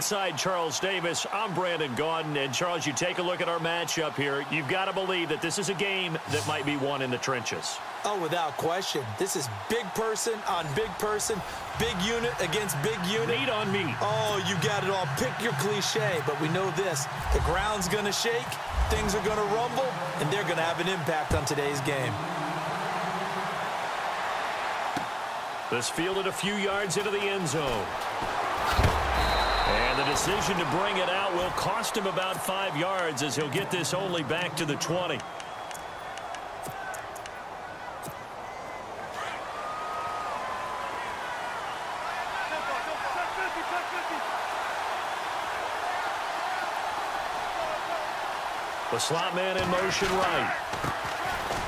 Alongside Charles Davis, I'm Brandon Gaudin. And, Charles, you take a look at our matchup here. You've got to believe that this is a game that might be won in the trenches. Oh, without question. This is big person on big person, big unit against big unit. Meat on meat. Oh, you got it all. Pick your cliche, but we know this. The ground's going to shake, things are going to rumble, and they're going to have an impact on today's game. This fielded a few yards into the end zone. And the decision to bring it out will cost him about 5 yards as he'll get this only back to the 20. The slot man in motion right.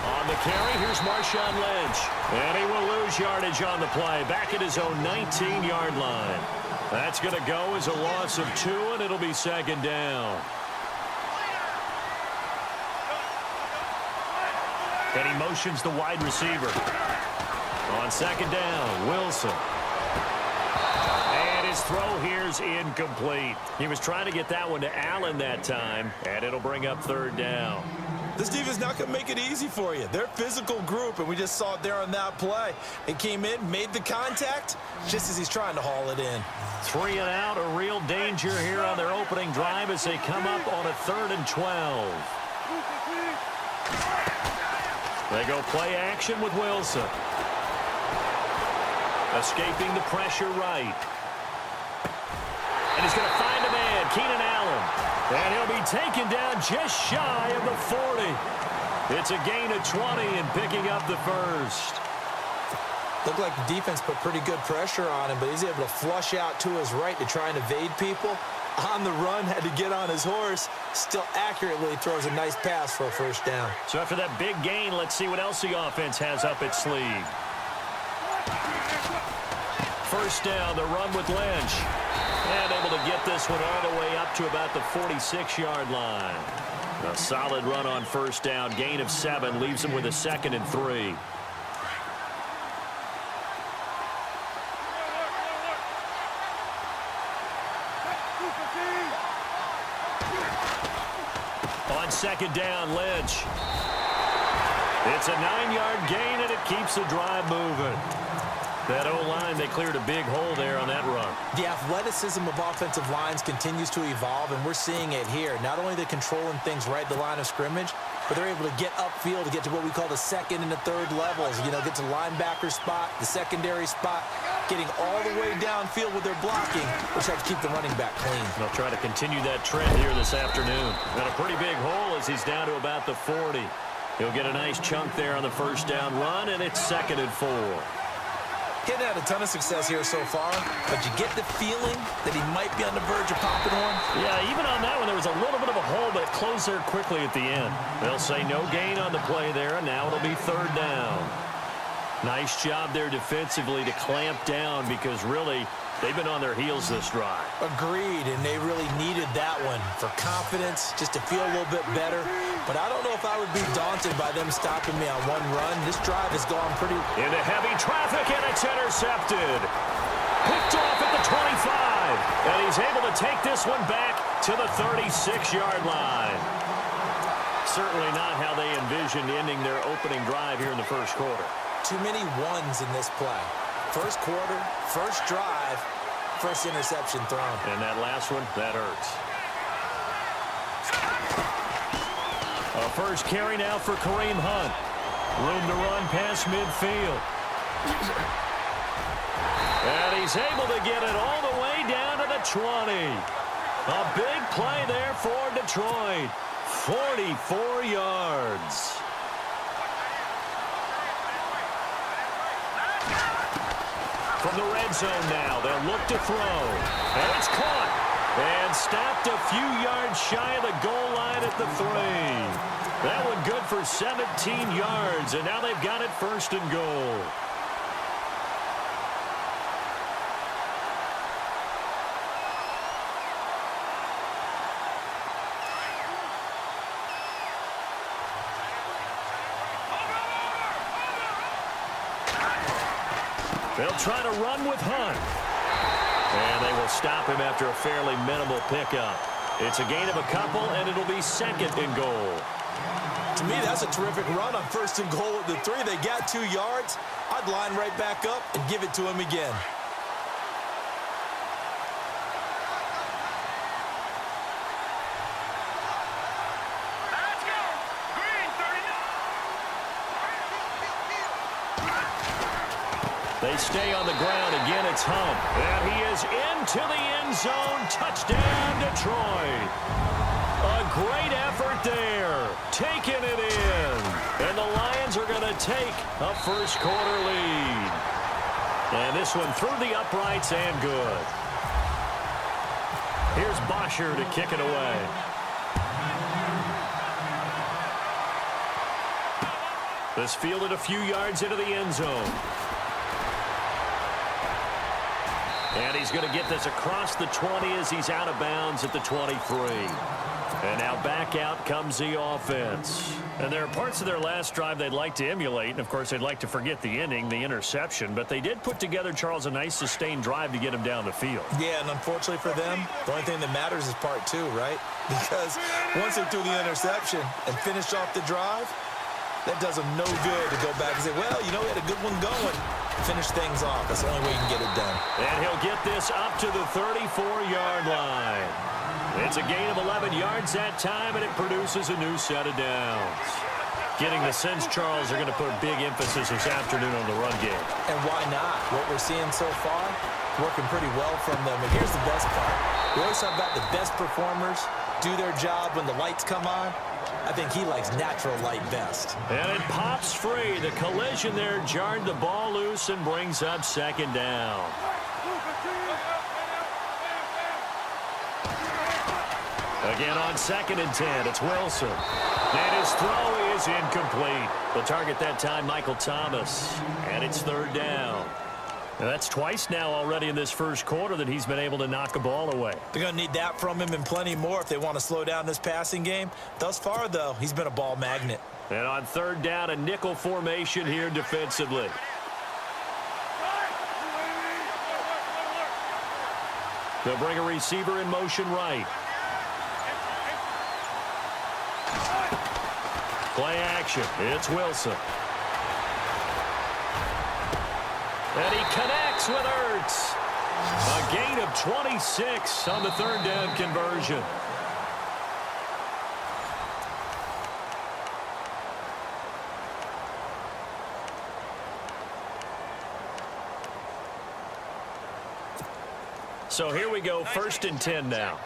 On the carry, here's Marshawn Lynch. And he will lose yardage on the play. Back at his own 19-yard line. That's going to go as a loss of 2, and it'll be second down. And he motions the wide receiver. On second down, Wilson. And his throw here's incomplete. He was trying to get that one to Allen that time, and it'll bring up third down. This defense not going to make it easy for you. They're a physical group, and we just saw it there on that play. It came in, made the contact, just as he's trying to haul it in. 3 and out, a real danger here on their opening drive as they come up on a 3rd and 12. They go play action with Wilson. Escaping the pressure right. And he's going to find a man, Keenan Allen. And he'll be taken down just shy of the 40. It's a gain of 20 and picking up the first. Looked like the defense put pretty good pressure on him, but he's able to flush out to his right to try and evade people. On the run, had to get on his horse. Still accurately throws a nice pass for a first down. So after that big gain, let's see what else the offense has up its sleeve. First down, the run with Lynch. And able to get this one all the way up to about the 46-yard line. A solid run on first down. Gain of 7 leaves him with a 2nd and 3. On second down, Lynch. It's a 9-yard gain, and it keeps the drive moving. That O-line, they cleared a big hole there on that run. The athleticism of offensive lines continues to evolve, and we're seeing it here. Not only are they controlling things right at the line of scrimmage, but they're able to get upfield to get to what we call the 2nd and the 3rd levels. You know, get to linebacker spot, the secondary spot, getting all the way downfield with their blocking, which helps keep the running back clean. They'll try to continue that trend here this afternoon. Got a pretty big hole as he's down to about the 40. He'll get a nice chunk there on the first down run, and it's 2nd and 4. Getting had a ton of success here so far, but you get the feeling that he might be on the verge of popping one. Yeah, even on that one, there was a little bit of a hole, but it closed there quickly at the end. They'll say no gain on the play there, and now it'll be 3rd down. Nice job there defensively to clamp down because really they've been on their heels this drive. Agreed, and they really needed that one for confidence, just to feel a little bit better. But I don't know if I would be daunted by them stopping me on one run. This drive has gone pretty... Into heavy traffic, and it's intercepted. Picked off at the 25. And he's able to take this one back to the 36-yard line. Certainly not how they envisioned ending their opening drive here in the first quarter. Too many ones in this play. First quarter, first drive, first interception thrown. And that last one, that hurts. A first carry now for Kareem Hunt. Room to run past midfield. And he's able to get it all the way down to the 20. A big play there for Detroit. 44 yards. From the red zone now, they'll look to throw. And it's caught. And stopped a few yards shy of the goal line at the 3. That one good for 17 yards, and now they've got it 1st and goal. They'll try to run with Hunt. And they will stop him after a fairly minimal pickup. It's a gain of a couple, and it'll be second and goal. To me, that's a terrific run on first and goal at the 3. They got 2 yards. I'd line right back up and give it to him again. Let's go. Green, 39. They stay on the ground. Again, it's Hunt. And he is into the end zone. Touchdown, Detroit. A great effort there. Taking it in. And the Lions are going to take a first-quarter lead. And this one through the uprights and good. Here's Bosher to kick it away. This fielded a few yards into the end zone. And he's going to get this across the 20 as he's out of bounds at the 23. And now back out comes the offense. And there are parts of their last drive they'd like to emulate. And, of course, they'd like to forget the ending, the interception. But they did put together, Charles, a nice sustained drive to get him down the field. Yeah, and unfortunately for them, the only thing that matters is part 2, right? Because once they threw the interception and finished off the drive, that does them no good to go back and say, well, you know, we had a good one going. Finish things off. That's the only way you can get it done. And he'll get this up to the 34-yard line. It's a gain of 11 yards that time, and it produces a new set of downs. Getting the sense, Charles, are going to put big emphasis this afternoon on the run game. And why not? What we're seeing so far, working pretty well from them. And here's the best part. We always talk about the best performers do their job when the lights come on. I think he likes natural light best. And it pops free. The collision there jarred the ball loose and brings up second down. Again on 2nd and 10, it's Wilson. And his throw is incomplete. The target that time, Michael Thomas. And it's 3rd down. And that's twice now already in this first quarter that he's been able to knock a ball away. They're going to need that from him and plenty more if they want to slow down this passing game. Thus far, though, he's been a ball magnet. And on 3rd down, a nickel formation here defensively. They'll bring a receiver in motion right. Play action. It's Wilson. And he connects with Ertz. A gain of 26 on the 3rd down conversion. So here we go, 1st and 10 now.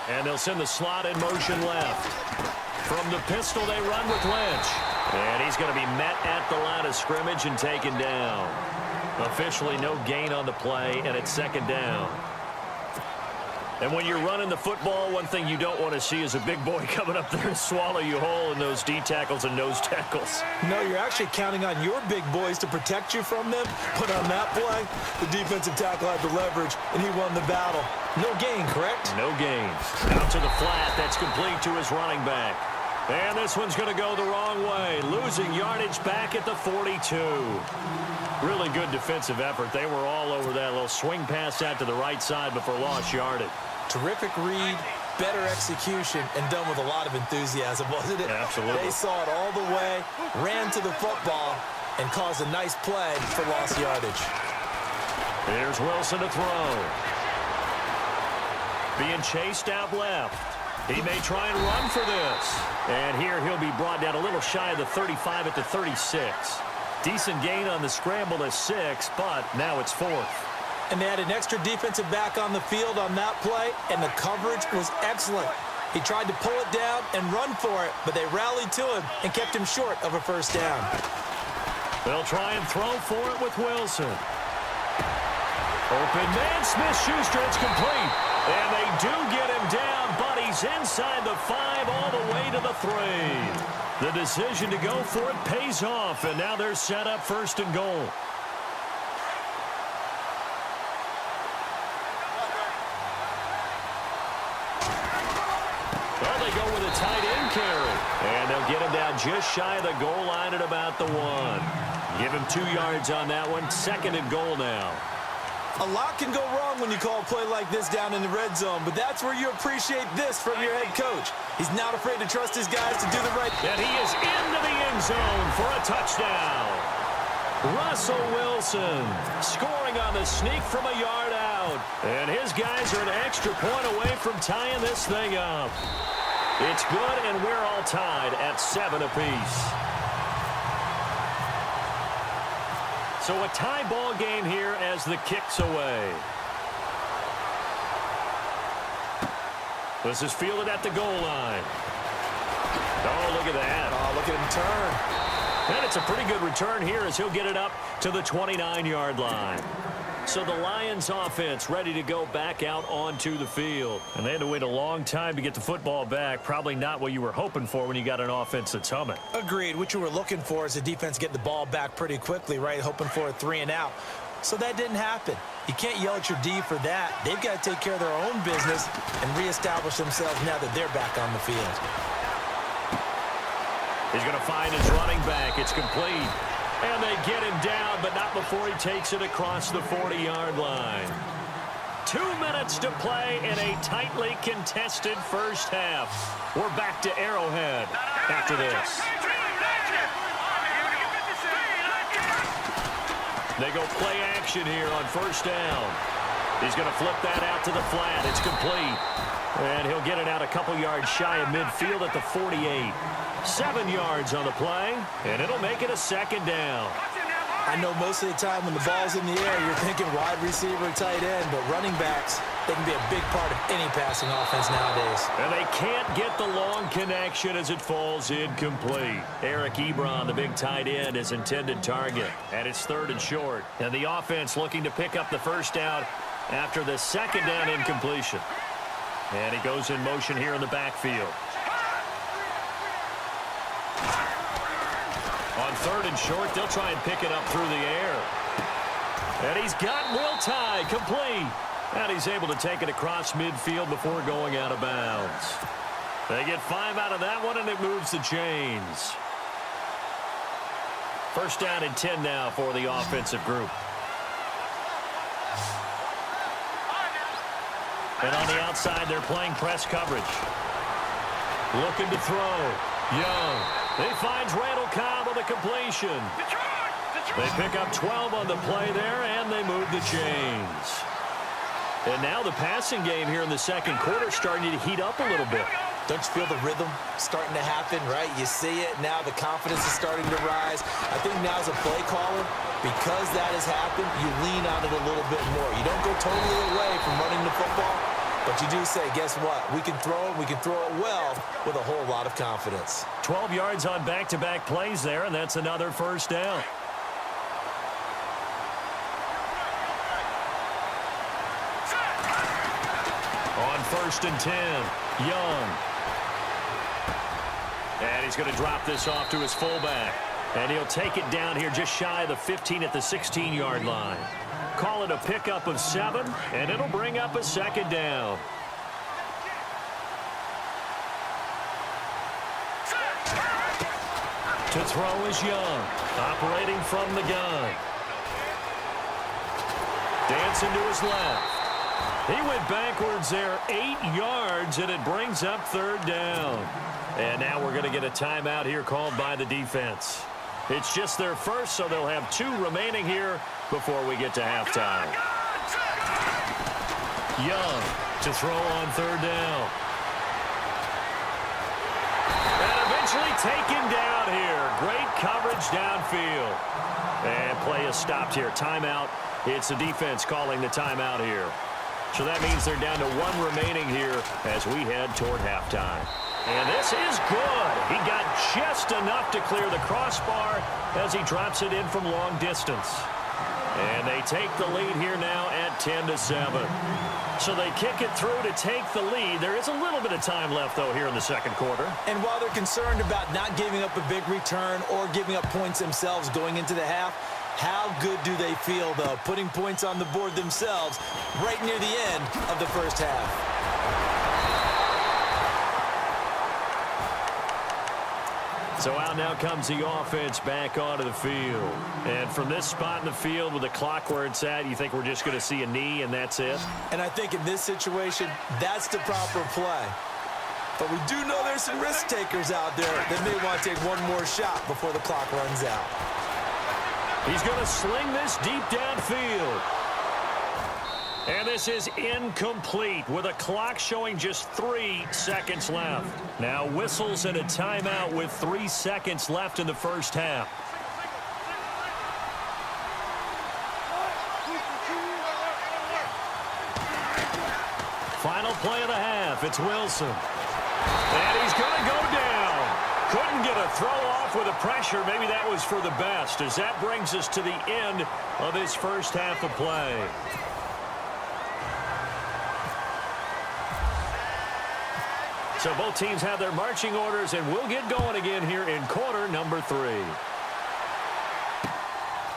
And they'll send the slot in motion left. From the pistol, they run with Lynch. And he's going to be met at the line of scrimmage and taken down. Officially no gain on the play, and it's 2nd down. And when you're running the football, one thing you don't want to see is a big boy coming up there and swallow you whole in those D tackles and nose tackles. No, you're actually counting on your big boys to protect you from them. But on that play, the defensive tackle had the leverage, and he won the battle. No gain, correct? No gain. Out to the flat. That's complete to his running back. And this one's going to go the wrong way. Losing yardage back at the 42. Really good defensive effort. They were all over that little swing pass out to the right side before lost yardage. Terrific read, better execution, and done with a lot of enthusiasm, wasn't it? Yeah, absolutely. They saw it all the way, ran to the football, and caused a nice play for lost yardage. Here's Wilson to throw. Being chased out left. He may try and run for this. And here he'll be brought down a little shy of the 35 at the 36. Decent gain on the scramble to 6, but now it's 4th. And they had an extra defensive back on the field on that play, and the coverage was excellent. He tried to pull it down and run for it, but they rallied to him and kept him short of a 1st down. They'll try and throw for it with Wilson. Open man, Smith-Schuster, it's complete. And they do get him down, but he's inside the 5 all the way to the 3. The decision to go for it pays off, and now they're set up 1st and goal. Oh, they go with a tight end carry. And they'll get him down just shy of the goal line at about the 1. Give him 2 yards on that one. 2nd and goal now. A lot can go wrong when you call a play like this down in the red zone, but that's where you appreciate this from your head coach. He's not afraid to trust his guys to do the right thing. And he is into the end zone for a touchdown. Russell Wilson scoring on the sneak from a yard out. And his guys are an extra point away from tying this thing up. It's good, and we're all tied at 7 apiece. So a tie ball game here as the kick's away. This is fielded at the goal line. Oh, look at that. Oh, look at him turn. And it's a pretty good return here as he'll get it up to the 29-yard line. So the Lions offense ready to go back out onto the field. And they had to wait a long time to get the football back. Probably not what you were hoping for when you got an offense that's humming. Agreed. What you were looking for is the defense getting the ball back pretty quickly, right? Hoping for a 3 and out. So that didn't happen. You can't yell at your D for that. They've got to take care of their own business and reestablish themselves now that they're back on the field. He's going to find his running back. It's complete. And they get him down, but not before he takes it across the 40-yard line. 2 minutes to play in a tightly contested first half. We're back to Arrowhead after this. They go play action here on first down. He's going to flip that out to the flat. It's complete. And he'll get it out a couple yards shy of midfield at the 48. 7 yards on the play, and it'll make it a 2nd down. I know most of the time when the ball's in the air, you're thinking wide receiver, tight end, but running backs, they can be a big part of any passing offense nowadays. And they can't get the long connection as it falls incomplete. Eric Ebron, the big tight end, is intended target. And it's 3rd and short. And the offense looking to pick up the first down after the 2nd down incompletion. And he goes in motion here in the backfield. On 3rd and short, they'll try and pick it up through the air. And he's got Will Tye complete. And he's able to take it across midfield before going out of bounds. They get 5 out of that one, and it moves the chains. 1st down and 10 now for the offensive group. And on the outside, they're playing press coverage. Looking to throw. Young. He finds Randall Cobb with a completion. They pick up 12 on the play there, and they move the chains. And now the passing game here in the 2nd quarter starting to heat up a little bit. Don't you feel the rhythm starting to happen, right? You see it now, the confidence is starting to rise. I think now as a play caller, because that has happened, you lean on it a little bit more. You don't go totally away from running the football, but you do say, guess what? We can throw it, we can throw it well with a whole lot of confidence. 12 yards on back-to-back plays there, and that's another 1st down. On 1st and 10, Young. And he's going to drop this off to his fullback. And he'll take it down here just shy of the 15 at the 16-yard line. Call it a pickup of 7, and it'll bring up a 2nd down. To throw is Young, operating from the gun. Dancing to his left. He went backwards there 8 yards, and it brings up 3rd down. And now we're going to get a timeout here called by the defense. It's just their first, so they'll have 2 remaining here before we get to halftime. Young to throw on 3rd down. And eventually taken down here. Great coverage downfield. And play is stopped here. Timeout. It's the defense calling the timeout here. So that means they're down to 1 remaining here as we head toward halftime. And this is good. He got just enough to clear the crossbar as he drops it in from long distance. And they take the lead here now at 10-7. So they kick it through to take the lead. There is a little bit of time left, though, here in the 2nd quarter. And while they're concerned about not giving up a big return or giving up points themselves going into the half, how good do they feel, though, putting points on the board themselves right near the end of the first half? So out now comes the offense back onto the field. And from this spot in the field with the clock where it's at, you think we're just going to see a knee and that's it? And I think in this situation, that's the proper play. But we do know there's some risk takers out there that may want to take one more shot before the clock runs out. He's going to sling this deep downfield. And this is incomplete with a clock showing just 3 seconds left. Now whistles and a timeout with 3 seconds left in the first half. Final play of the half. It's Wilson. And he's going to go down. Couldn't get a throw off with the pressure. Maybe that was for the best, as that brings us to the end of this first half of play. So both teams have their marching orders, and we'll get going again here in quarter number 3.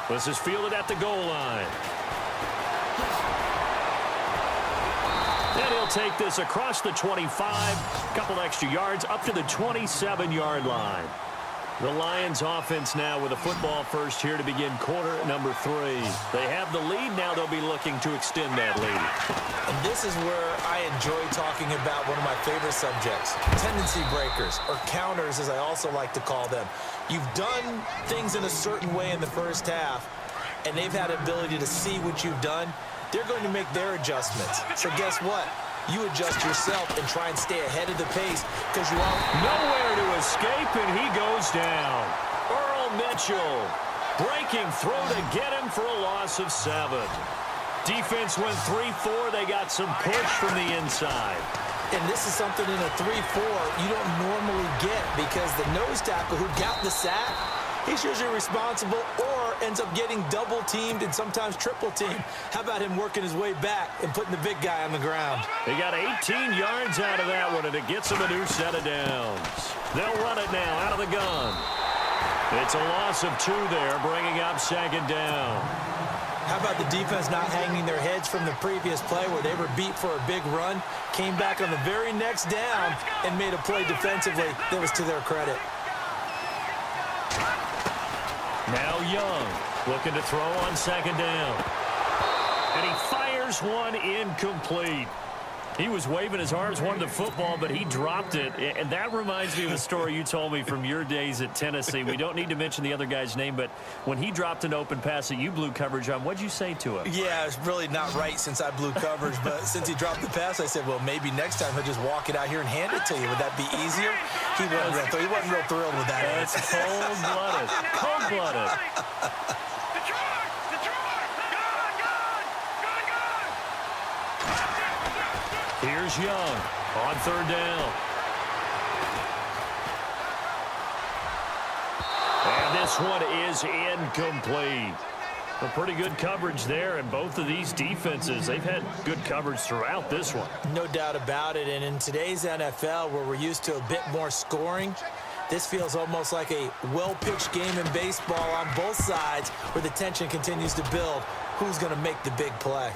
This is fielded at the goal line. And he'll take this across the 25, a couple extra yards, up to the 27-yard line. The Lions offense now with a football first here to begin quarter number 3. They have the lead. Now they'll be looking to extend that lead. And this is where I enjoy talking about one of my favorite subjects, tendency breakers, or counters as I also like to call them. You've done things in a certain way in the first half, and they've had ability to see what you've done. They're going to make their adjustments. So guess what? You adjust yourself and try and stay ahead of the pace because you are nowhere to escape, and he goes down. Earl Mitchell breaking through to get him for a loss of 7. Defense went 3-4. They got some push from the inside. And this is something in a 3-4 you don't normally get because the nose tackle who got the sack, he's usually responsible or ends up getting double-teamed and sometimes triple-teamed. How about him working his way back and putting the big guy on the ground? They got 18 yards out of that one, and it gets them a new set of downs. They'll run it now out of the gun. It's a loss of 2 there, bringing up second down. How about the defense not hanging their heads from the previous play where they were beat for a big run, came back on the very next down, and made a play defensively that was to their credit. Now Young looking to throw on second down. And he fires one incomplete. He was waving his arms, wanted the football, but he dropped it. And that reminds me of a story you told me from your days at Tennessee. We don't need to mention the other guy's name, but when he dropped an open pass that you blew coverage on, what'd you say to him? Yeah, it's really not right since I blew coverage, but since he dropped the pass, I said, well, maybe next time he'll just walk it out here and hand it to you. Would that be easier? He wasn't real thrilled with that. That's cold-blooded. Cold-blooded. Here's Young on third down. And this one is incomplete. A pretty good coverage there, and both of these defenses, they've had good coverage throughout this one. No doubt about it, and in today's NFL, where we're used to a bit more scoring, this feels almost like a well-pitched game in baseball on both sides where the tension continues to build. Who's going to make the big play?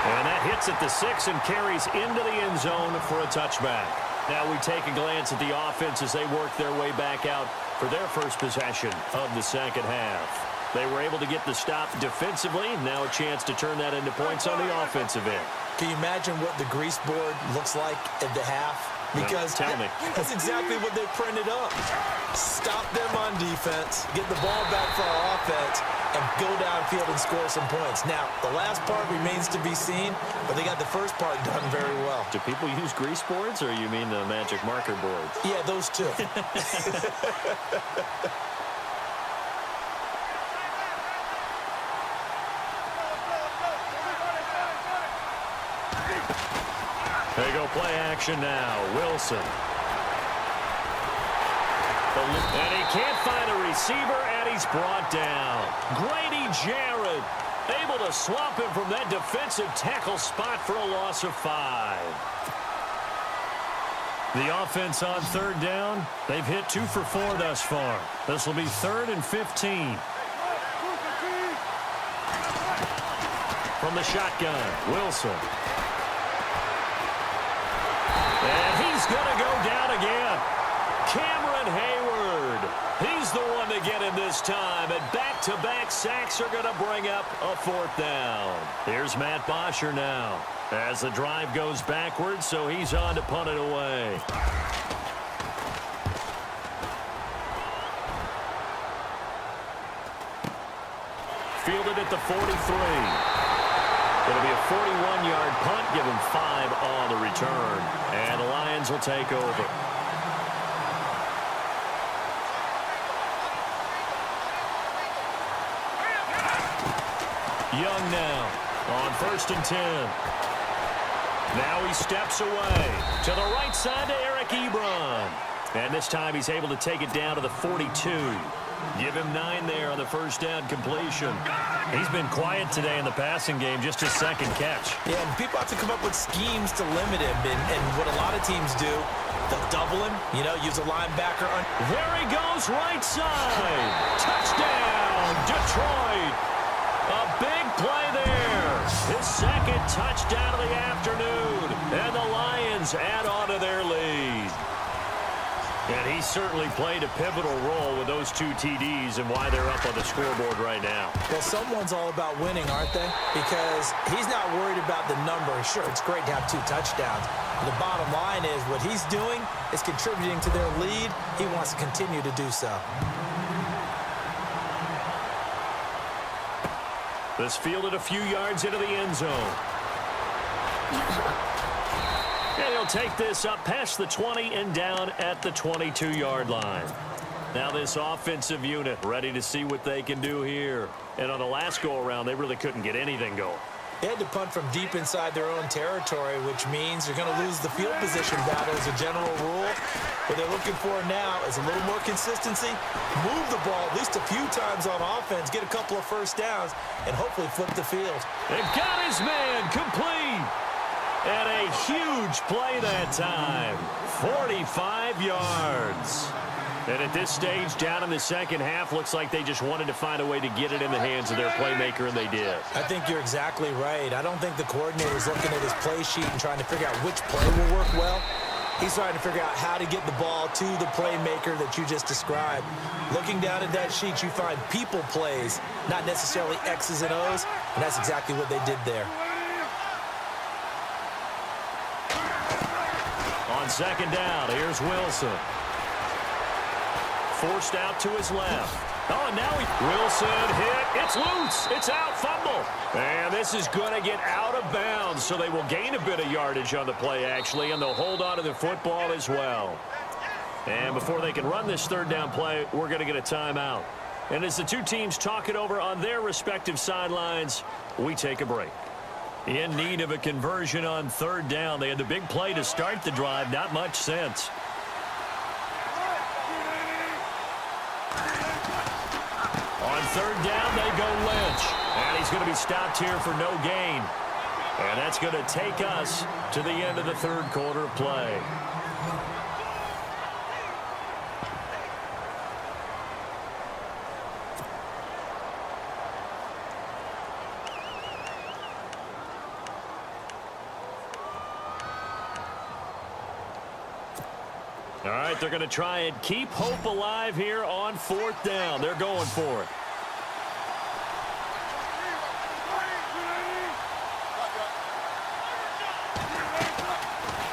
And that hits at the 6 and carries into the end zone for a touchback. Now we take a glance at the offense as they work their way back out for their first possession of the second half. They were able to get the stop defensively. Now a chance to turn that into points on the offensive end. Can you imagine what the grease board looks like at the half? Because tell me. That's exactly what they printed up. Stop them on defense, get the ball back for our offense, and go downfield and score some points. Now, the last part remains to be seen, but they got the first part done very well. Do people use grease boards, or you mean the magic marker boards? Yeah, those two. They go play action now. Wilson. And he can't find a receiver, and he's brought down. Grady Jarrett able to swamp him from that defensive tackle spot for a loss of 5. The offense on third down, they've hit 2 for 4 thus far. This will be 3rd and 15. From the shotgun, Wilson. And he's going to go down again this time, and back-to-back sacks are going to bring up a fourth down. Here's Matt Bosher now as the drive goes backwards, so he's on to punt it away. Fielded at the 43. It'll be a 41-yard punt, give him 5 on the return. And the Lions will take over. Young now on 1st and 10. Now he steps away to the right side to Eric Ebron. And this time he's able to take it down to the 42. Give him 9 there on the first down completion. He's been quiet today in the passing game, just his second catch. Yeah, and people have to come up with schemes to limit him. And what a lot of teams do, they'll double him, use a linebacker. There he goes, right side. Touchdown, Detroit. A big play there. His second touchdown of the afternoon. And the Lions add on to their lead. And he certainly played a pivotal role with those 2 TDs and why they're up on the scoreboard right now. Well, someone's all about winning, aren't they? Because he's not worried about the number. Sure, it's great to have 2 touchdowns. But the bottom line is what he's doing is contributing to their lead. He wants to continue to do so. This fielded a few yards into the end zone. And he'll take this up past the 20 and down at the 22-yard line. Now this offensive unit ready to see what they can do here. And on the last go-around, they really couldn't get anything going. They had to punt from deep inside their own territory, which means they're going to lose the field position battle as a general rule. What they're looking for now is a little more consistency, move the ball at least a few times on offense, get a couple of first downs, and hopefully flip the field. They've got his man complete. And a huge play that time. 45 yards. And at this stage, down in the second half, looks like they just wanted to find a way to get it in the hands of their playmaker, and they did. I think you're exactly right. I don't think the coordinator's looking at his play sheet and trying to figure out which play will work well. He's trying to figure out how to get the ball to the playmaker that you just described. Looking down at that sheet, you find people plays, not necessarily X's and O's, and that's exactly what they did there. On second down, here's Wilson. Forced out to his left. Oh, and now Wilson hit. It's loose. It's out. Fumble. And this is going to get out of bounds, so they will gain a bit of yardage on the play, actually, and they'll hold on to the football as well. And before they can run this third down play, we're going to get a timeout. And as the 2 teams talk it over on their respective sidelines, we take a break. In need of a conversion on third down. They had the big play to start the drive. Not much sense. On third down, they go Lynch. And he's going to be stopped here for no gain. And that's going to take us to the end of the third quarter of play. All right, they're going to try and keep hope alive here on fourth down. They're going for it.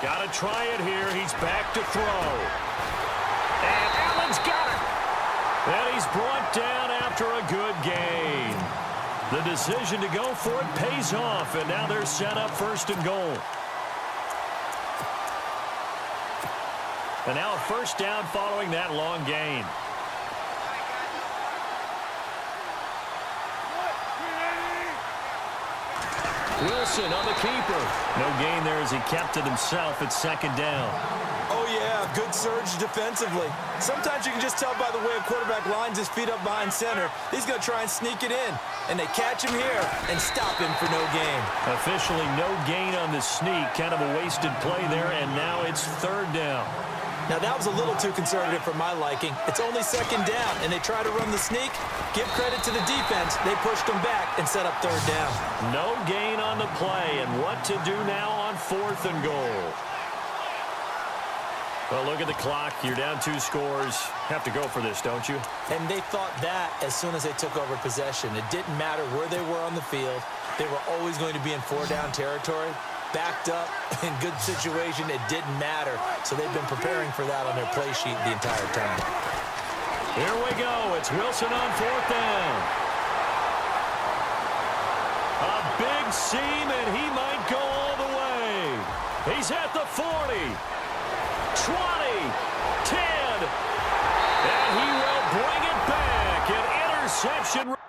Got to try it here. He's back to throw. And Allen's got it. And he's brought down after a good gain. The decision to go for it pays off, and now they're set up first and goal. And now a first down following that long gain. Wilson on the keeper. No gain there as he kept it himself at second down. Oh, yeah, good surge defensively. Sometimes you can just tell by the way a quarterback lines his feet up behind center. He's going to try and sneak it in. And they catch him here and stop him for no gain. Officially no gain on the sneak. Kind of a wasted play there, and now it's third down. Now, that was a little too conservative for my liking. It's only second down, and they try to run the sneak. Give credit to the defense. They pushed them back and set up third down. No gain on the play, and what to do now on fourth and goal. Well, look at the clock. You're down 2 scores. Have to go for this, don't you? And they thought that as soon as they took over possession. It didn't matter where they were on the field. They were always going to be in 4-down territory. Backed up, in good situation, it didn't matter. So they've been preparing for that on their play sheet the entire time. Here we go. It's Wilson on 4th down. A big seam, and he might go all the way. He's at the 40. 20, 10, and he will bring it back. An interception.